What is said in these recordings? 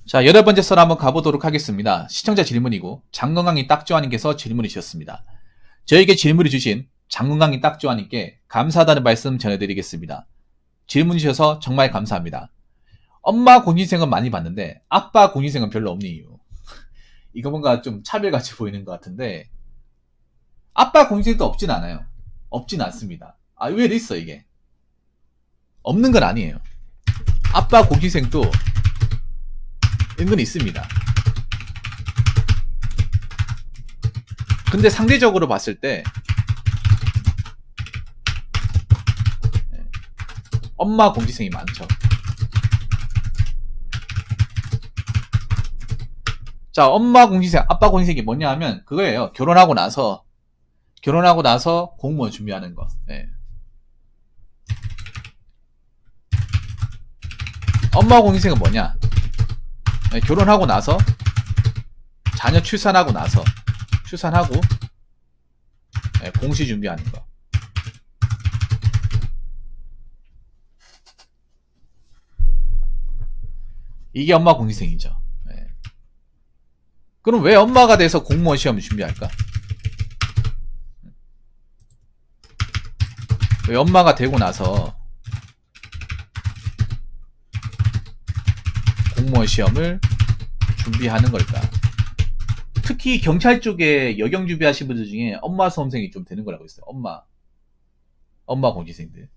자, 8번째 썰 한번 가보도록 하겠습니다. 시청자 질문이고 장건강이 딱지와님께서 질문을 주셨습니다. 저에게 질문을 주신 장건강이 딱지와님께 감사하다는 말씀 전해드리겠습니다. 질문 주셔서 정말 감사합니다. 엄마 공신생은 많이 봤는데 아빠 공신생은 별로 없는 이유. 이거 뭔가 좀 차별같이 보이는 것 같은데 아빠 공신생도 없진 않아요. 없진 않습니다. 아, 의외로 있어 이게. 없는 건 아니에요. 아빠 공신생도 은근히 있습니다. 근데 상대적으로 봤을 때 엄마 공신생이 많죠. 자, 엄마 공신생, 아빠 공신생이 뭐냐 하면 그거예요. 결혼하고 나서 공무원 준비하는 거. 네. 엄마 공신생은 뭐냐? 네, 결혼하고 나서 자녀 출산하고 네, 공시 준비하는 거. 이게 엄마 공신생이죠. 네. 그럼 왜 엄마가 돼서 공무원 시험을 준비할까? 왜 엄마가 되고 나서 공무원 시험을 준비하는 걸까? 특히 경찰 쪽에 여경 준비하신 분들 중에 엄마 수험생이 좀 되는 거라고 있어요. 엄마 공시생들.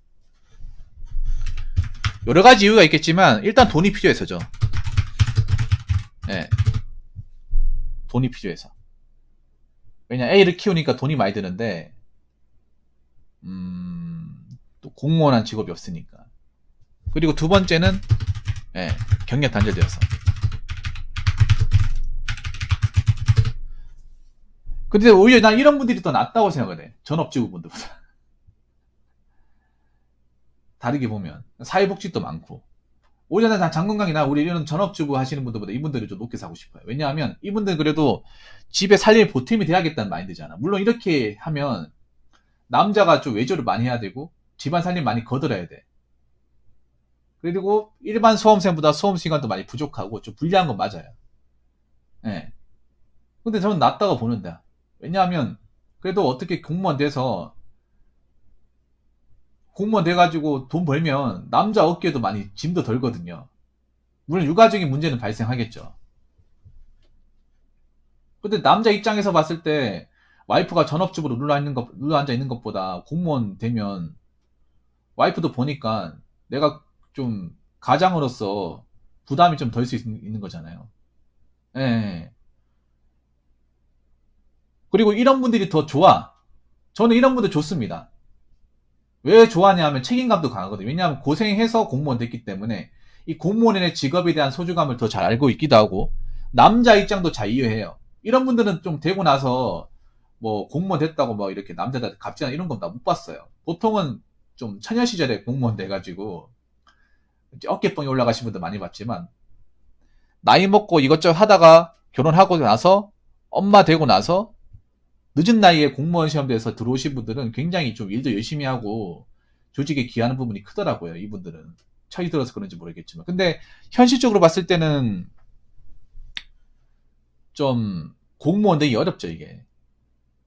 여러 가지 이유가 있겠지만 일단 돈이 필요해서죠. 네. 돈이 필요해서. 왜냐, 애를 키우니까 돈이 많이 드는데 또 공무원한 직업이 없으니까. 그리고 두 번째는 경력 단절되어서. 근데 오히려 난 이런 분들이 더 낫다고 생각을 해. 전업주부 분들보다. 다르게 보면 사회복지도 많고. 오히려 난 장건강이나 우리 이런 전업주부 하시는 분들보다 이분들을 좀 높게 사고 싶어요. 왜냐하면 이분들은 그래도 집에 살림에 보탬이 돼야겠다는 마인드잖아. 물론 이렇게 하면 남자가 좀 외조를 많이 해야 되고 집안 살림 많이 거들어야 돼. 그리고 일반 수험생보다 수험 시간도 많이 부족하고 좀 불리한 건 맞아요. 예. 근데 저는 낫다고 보는데. 왜냐하면 그래도 어떻게 공무원 돼가지고 돈 벌면 남자 어깨도 많이 짐도 덜거든요. 물론 육아적인 문제는 발생하겠죠. 근데 남자 입장에서 봤을 때 와이프가 전업주부로 눌러 앉아 있는 것보다 공무원 되면 와이프도 보니까 내가 좀 가장으로서 부담이 좀 덜 수 있는 거잖아요. 예. 그리고 이런 분들이 더 좋아. 저는 이런 분들 좋습니다. 왜 좋아하냐 하면 책임감도 강하거든요. 왜냐하면 고생해서 공무원 됐기 때문에 이 공무원의 직업에 대한 소중함을 더 잘 알고 있기도 하고 남자 입장도 잘 이해해요. 이런 분들은 좀 되고 나서 뭐 공무원 됐다고 뭐 이렇게 남자들 갑질하는 이런 건 다 못 봤어요. 보통은 좀 처녀 시절에 공무원 돼가지고 어깨뽕이 올라가신 분들 많이 봤지만 나이 먹고 이것저것 하다가 결혼하고 나서 엄마 되고 나서 늦은 나이에 공무원 시험대에서 들어오신 분들은 굉장히 좀 일도 열심히 하고 조직에 기여하는 부분이 크더라고요. 이분들은 차이 들어서 그런지 모르겠지만 근데 현실적으로 봤을 때는 좀 공무원 되기 어렵죠 이게.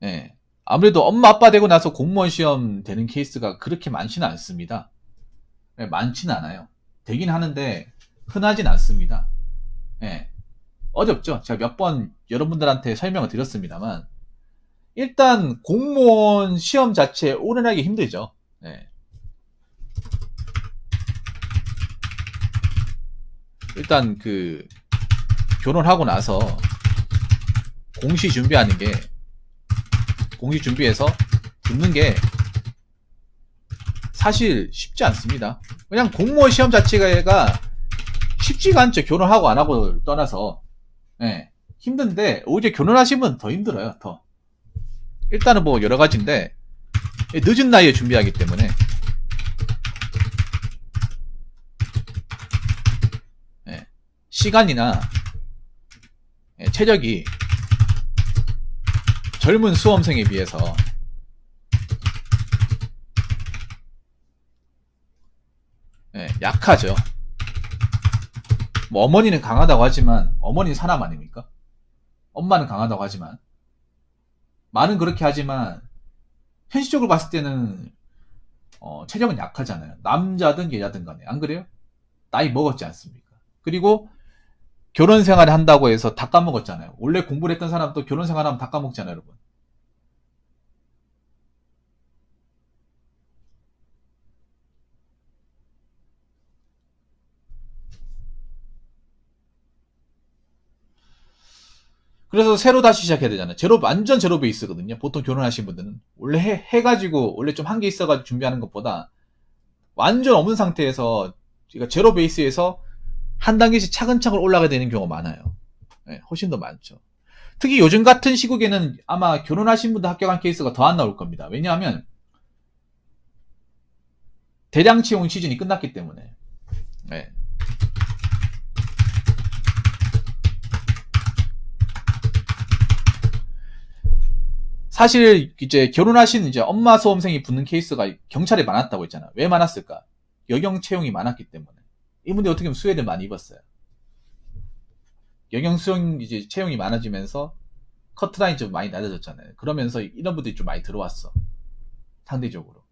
예. 아무래도 엄마 아빠 되고 나서 공무원 시험 되는 케이스가 그렇게 많지는 않습니다. 예, 많지는 않아요. 되긴 하는데 흔하진 않습니다. 예. 어렵죠. 제가 몇 번 여러분들한테 설명을 드렸습니다만 일단 공무원 시험 자체에 오른하기 힘들죠. 예. 일단 그 결혼하고 나서 공시 준비해서 붙는 게 사실 쉽지 않습니다. 그냥 공무원 시험 자체가 쉽지가 않죠. 결혼하고 안 하고 떠나서. 예. 힘든데 오히려 결혼하시면 더 힘들어요. 더. 일단은 뭐 여러 가지인데 늦은 나이에 준비하기 때문에 시간이나 체력이 젊은 수험생에 비해서 약하죠. 뭐 어머니는 강하다고 하지만 어머니는 사람 아닙니까? 엄마는 강하다고 하지만 말은 그렇게 하지만 현실적으로 봤을 때는 체력은 약하잖아요. 남자든 여자든 간에 안 그래요? 나이 먹었지 않습니까? 그리고 결혼 생활을 한다고 해서 다 까먹었잖아요. 원래 공부를 했던 사람도 결혼 생활하면 다 까먹잖아요, 여러분. 그래서 새로 다시 시작해야 되잖아요. 완전 제로 베이스거든요. 보통 결혼하신 분들은. 원래 해가지고, 원래 좀 한 게 있어가지고 준비하는 것보다 완전 없는 상태에서, 그러니까 제로 베이스에서 한 단계씩 차근차근 올라가야 되는 경우가 많아요. 네, 훨씬 더 많죠. 특히 요즘 같은 시국에는 아마 결혼하신 분들 합격한 케이스가 더 안 나올 겁니다. 왜냐하면 대량 채용 시즌이 끝났기 때문에. 네. 사실 이제 결혼하신 이제 엄마 수험생이 붙는 케이스가 경찰에 많았다고 했잖아. 왜 많았을까? 여경 채용이 많았기 때문에. 이분들이 어떻게 보면 수혜를 많이 입었어요. 여경 수용 이제 채용이 많아지면서 커트라인이 좀 많이 낮아졌잖아요. 그러면서 이런 분들이 좀 많이 들어왔어. 상대적으로.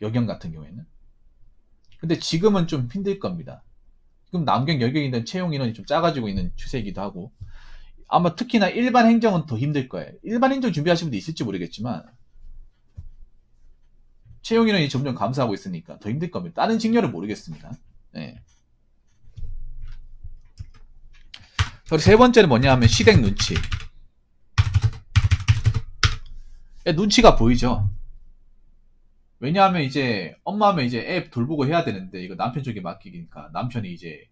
여경 같은 경우에는. 근데 지금은 좀 힘들 겁니다. 지금 남경 여경에 있는 채용 인원이 좀 작아지고 있는 추세이기도 하고 아마 특히나 일반 행정은 더 힘들 거예요. 일반 행정 준비하시는 분도 있을지 모르겠지만 채용 인원이 점점 감소하고 있으니까 더 힘들 겁니다. 다른 직렬은 모르겠습니다. 네. 그리고 세 번째는 뭐냐 하면 시댁 눈치. 눈치가 보이죠. 왜냐하면 이제 엄마면 이제 애 돌보고 해야 되는데 이거 남편 쪽에 맡기니까 남편이 이제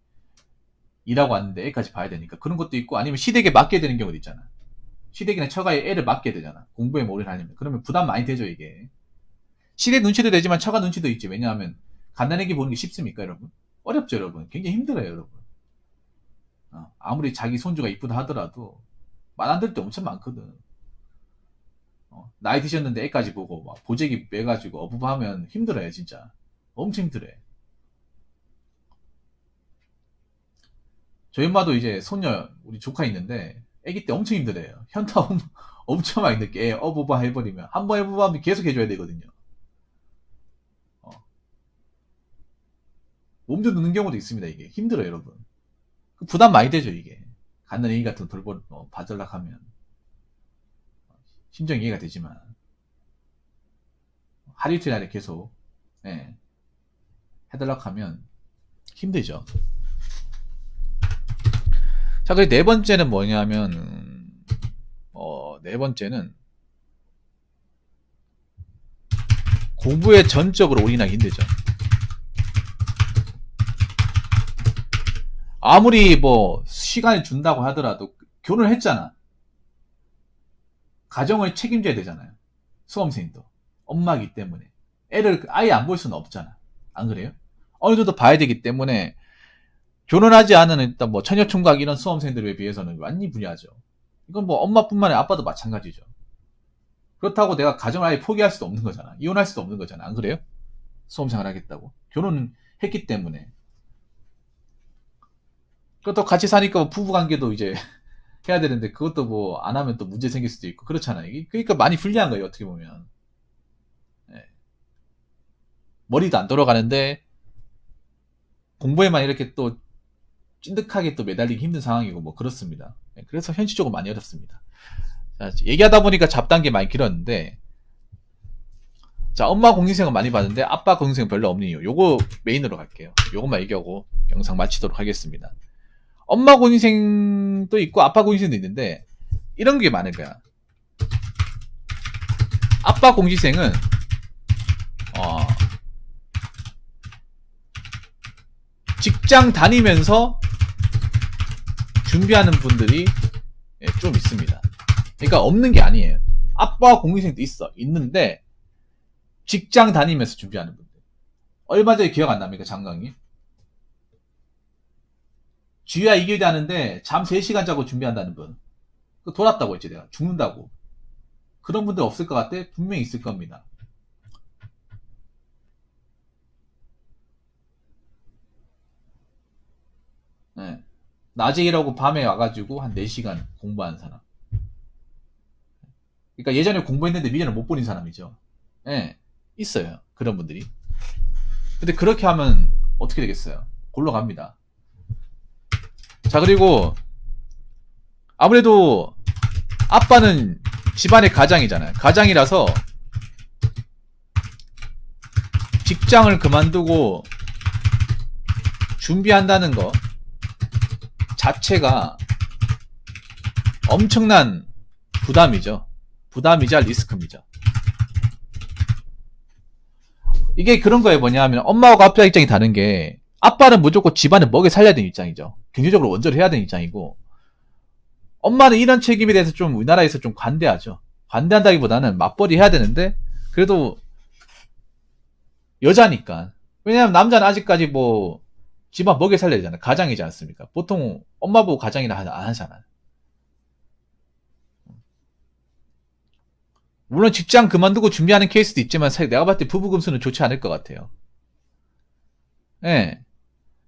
일하고 왔는데 애까지 봐야 되니까 그런 것도 있고 아니면 시댁에 맡게 되는 경우도 있잖아. 시댁이나 처가에 애를 맡게 되잖아. 공부에 몰입하려면. 그러면 부담 많이 되죠 이게. 시댁 눈치도 되지만 처가 눈치도 있지. 왜냐하면 갓난애기 보는 게 쉽습니까 여러분? 어렵죠 여러분. 굉장히 힘들어요 여러분. 아무리 자기 손주가 이쁘다 하더라도 말 안 들 때 엄청 많거든. 나이 드셨는데 애까지 보고 막 보재기 매가지고 어부바하면 힘들어요 진짜. 엄청 힘들어요. 저희 엄마도 이제 손녀 우리 조카 있는데 애기 때 엄청 힘들어요. 현타 엄청 많이 늦게 애 어부바 해버리면 한 번 어부바하면 계속 해줘야 되거든요. 몸도 눕는 경우도 있습니다 이게. 힘들어요 여러분. 부담 많이 되죠 이게. 갓난애기 같은 거 돌보 봐달락 하면 심정 이해가 되지만 하루 이틀 안에 계속 예, 해달라고 하면 힘들죠. 자, 그리고 네 번째는 뭐냐면 네 번째는 공부에 전적으로 올인하기 힘들죠. 아무리 뭐 시간을 준다고 하더라도 결혼을 했잖아. 가정을 책임져야 되잖아요. 수험생도 엄마기 때문에 애를 아예 안 볼 수는 없잖아. 안 그래요? 어느 정도 봐야 되기 때문에 결혼하지 않은 일단 뭐 처녀총각 이런 수험생들에 비해서는 완전히 불리하죠. 이건 뭐 엄마뿐만 아니라 아빠도 마찬가지죠. 그렇다고 내가 가정을 아예 포기할 수도 없는 거잖아. 이혼할 수도 없는 거잖아. 안 그래요? 수험생활 하겠다고. 결혼은 했기 때문에. 그것도 같이 사니까 뭐 부부관계도 이제 해야 되는데 그것도 뭐 안 하면 또 문제 생길 수도 있고 그렇잖아요. 그러니까 많이 불리한 거예요. 어떻게 보면. 네. 머리도 안 돌아가는데 공부에만 이렇게 또 찐득하게 또 매달리기 힘든 상황이고 뭐 그렇습니다. 네. 그래서 현실적으로 많이 어렵습니다. 자, 얘기하다 보니까 잡단계 많이 길었는데 자 엄마 공인생은 많이 봤는데 아빠 공인생은 별로 없는 이유 요거 메인으로 갈게요. 요것만 얘기하고 영상 마치도록 하겠습니다. 엄마 공인생도 있고 아빠 공인생도 있는데 이런 게 많을 거야. 아빠 공시생은 직장 다니면서 준비하는 분들이 좀 있습니다. 그러니까 없는 게 아니에요. 아빠 공시생도 있는데 직장 다니면서 준비하는 분들. 얼마 전에 기억 안 납니까 장강이? 쥐야 이길대 하는데 잠 3시간 자고 준비한다는 분. 그 돌았다고 했지 내가. 죽는다고. 그런 분들 없을 것 같아? 분명히 있을 겁니다. 예. 낮에 일하고 밤에 와가지고 한 4시간 공부하는 사람. 그러니까 예전에 공부했는데 미련을 못 버린 사람이죠. 예. 있어요. 그런 분들이. 근데 그렇게 하면 어떻게 되겠어요? 골로 갑니다. 자, 그리고 아무래도 아빠는 집안의 가장이잖아요. 가장이라서 직장을 그만두고 준비한다는 거 자체가 엄청난 부담이죠. 부담이자 리스크입니다. 이게 그런 거에 뭐냐 하면 엄마하고 아빠 입장이 다른 게 아빠는 무조건 집안을 먹여 살려야 되는 입장이죠. 경제적으로 원조를 해야 되는 입장이고 엄마는 이런 책임에 대해서 좀 우리나라에서 좀 관대하죠. 관대한다기보다는 맞벌이 해야 되는데 그래도 여자니까. 왜냐하면 남자는 아직까지 뭐 집안 먹여 살려야 되잖아요. 가장이지 않습니까? 보통 엄마 보고 가장이라 안 하잖아요. 물론 직장 그만두고 준비하는 케이스도 있지만 사실 내가 봤을 때 부부 금수는 좋지 않을 것 같아요. 예.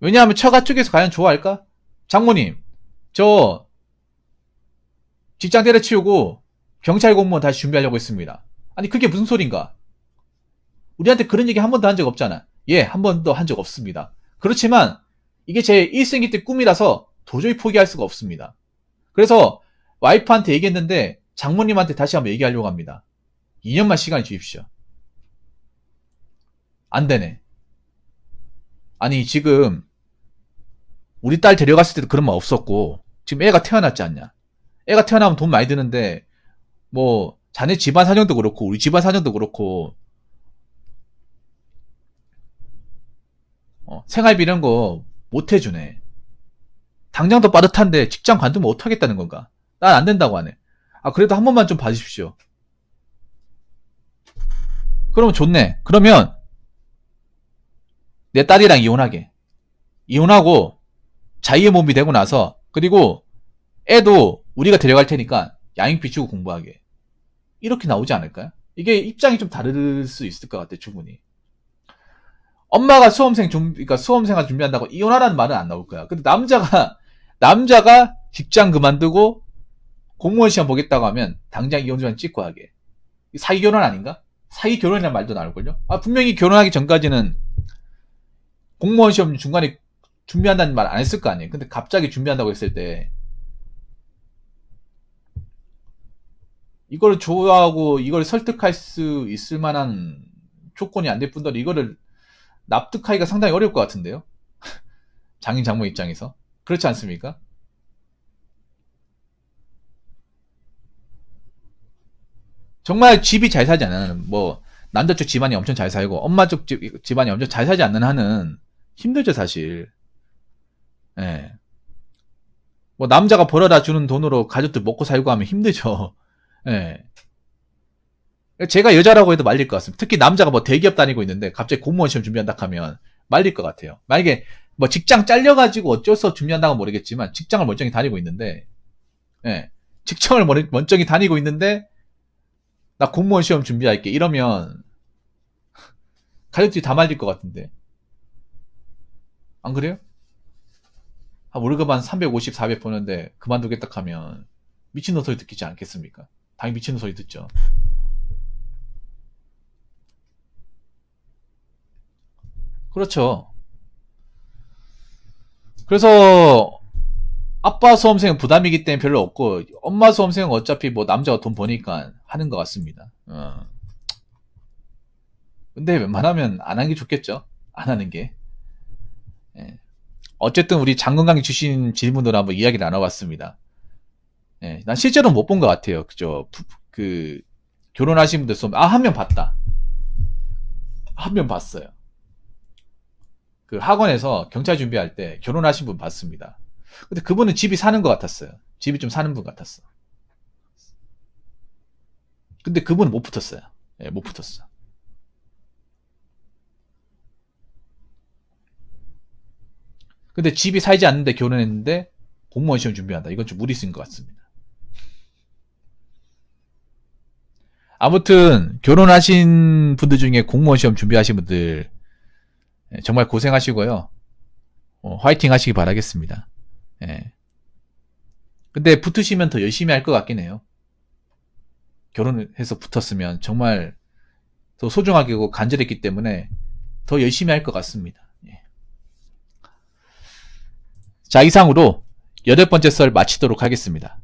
왜냐하면 처가 쪽에서 과연 좋아할까? 장모님, 저 직장 때려치우고 경찰 공무원 다시 준비하려고 했습니다. 아니 그게 무슨 소린가? 우리한테 그런 얘기 한 번도 한 적 없잖아. 예, 한 번도 한 적 없습니다. 그렇지만 이게 제 일생일 때 꿈이라서 도저히 포기할 수가 없습니다. 그래서 와이프한테 얘기했는데 장모님한테 다시 한번 얘기하려고 합니다. 2년만 시간을 주십시오. 안 되네. 아니 지금 우리 딸 데려갔을 때도 그런 말 없었고 지금 애가 태어났지 않냐. 애가 태어나면 돈 많이 드는데 뭐 자네 집안 사정도 그렇고 우리 집안 사정도 그렇고 생활비 이런 거 못 해주네. 당장도 빠듯한데 직장 관두면 어떡하겠다는 건가? 난 안 된다고 하네. 아 그래도 한 번만 좀 봐주십시오. 그러면 좋네. 그러면 내 딸이랑 이혼하게. 이혼하고 자유의 몸이 되고 나서 그리고 애도 우리가 데려갈 테니까 양육비 주고 공부하게. 이렇게 나오지 않을까요? 이게 입장이 좀 다를 수 있을 것 같아, 충분히. 엄마가 그러니까 수험생활 준비한다고 이혼하라는 말은 안 나올 거야. 근데 남자가 직장 그만두고 공무원 시험 보겠다고 하면 당장 이혼전 찍고 하게. 사기 결혼 아닌가? 사기 결혼이라는 말도 나올걸요? 아, 분명히 결혼하기 전까지는 공무원 시험 중간에 준비한다는 말 안 했을 거 아니에요. 근데 갑자기 준비한다고 했을 때 이걸 좋아하고 이걸 설득할 수 있을 만한 조건이 안 될 뿐더러 이거를 납득하기가 상당히 어려울 것 같은데요. 장인 장모 입장에서. 그렇지 않습니까? 정말 집이 잘 살지 않는 한은 뭐 남자 쪽 집안이 엄청 잘 살고 엄마 쪽 집안이 엄청 잘 살지 않는 한은 힘들죠 사실. 예. 뭐 남자가 벌어다 주는 돈으로 가족들 먹고 살고 하면 힘들죠. 예. 제가 여자라고 해도 말릴 것 같습니다. 특히 남자가 뭐 대기업 다니고 있는데 갑자기 공무원 시험 준비한다 하면 말릴 것 같아요. 만약에 뭐 직장 잘려가지고 어쩔 수 없이 준비한다고 모르겠지만 직장을 멀쩡히 다니고 있는데, 예. 직장을 멀쩡히 다니고 있는데 나 공무원 시험 준비할게 이러면 가족들이 다 말릴 것 같은데 안 그래요? 월급 한 350, 400 버는데 그만두겠다 하면 미친놈 소리 듣기지 않겠습니까? 당연히 미친놈 소리 듣죠. 그렇죠. 그래서 아빠 수험생은 부담이기 때문에 별로 없고 엄마 수험생은 어차피 뭐 남자가 돈 버니까 하는 것 같습니다. 근데 웬만하면 안 하는 게 좋겠죠. 안 하는 게. 예. 어쨌든 우리 장건강이 주신 질문으로 한번 이야기를 나눠봤습니다. 예. 난 실제로 못 본 것 같아요. 그죠? 결혼하신 분들 수험, 한 명 봤다. 한 명 봤어요. 그 학원에서 경찰 준비할 때 결혼하신 분 봤습니다. 근데 그분은 집이 사는 것 같았어요. 집이 좀 사는 분 같았어. 근데 그분은 못 붙었어요. 예, 못 붙었어. 근데 집이 살지 않는데 결혼했는데 공무원 시험 준비한다. 이건 좀 무리수인 것 같습니다. 아무튼 결혼하신 분들 중에 공무원 시험 준비하신 분들 정말 고생하시고요. 화이팅 하시기 바라겠습니다. 근데 붙으시면 더 열심히 할 것 같긴 해요. 결혼해서 붙었으면 정말 더 소중하게 간절했기 때문에 더 열심히 할 것 같습니다. 예. 자, 이상으로 8번째 썰 마치도록 하겠습니다.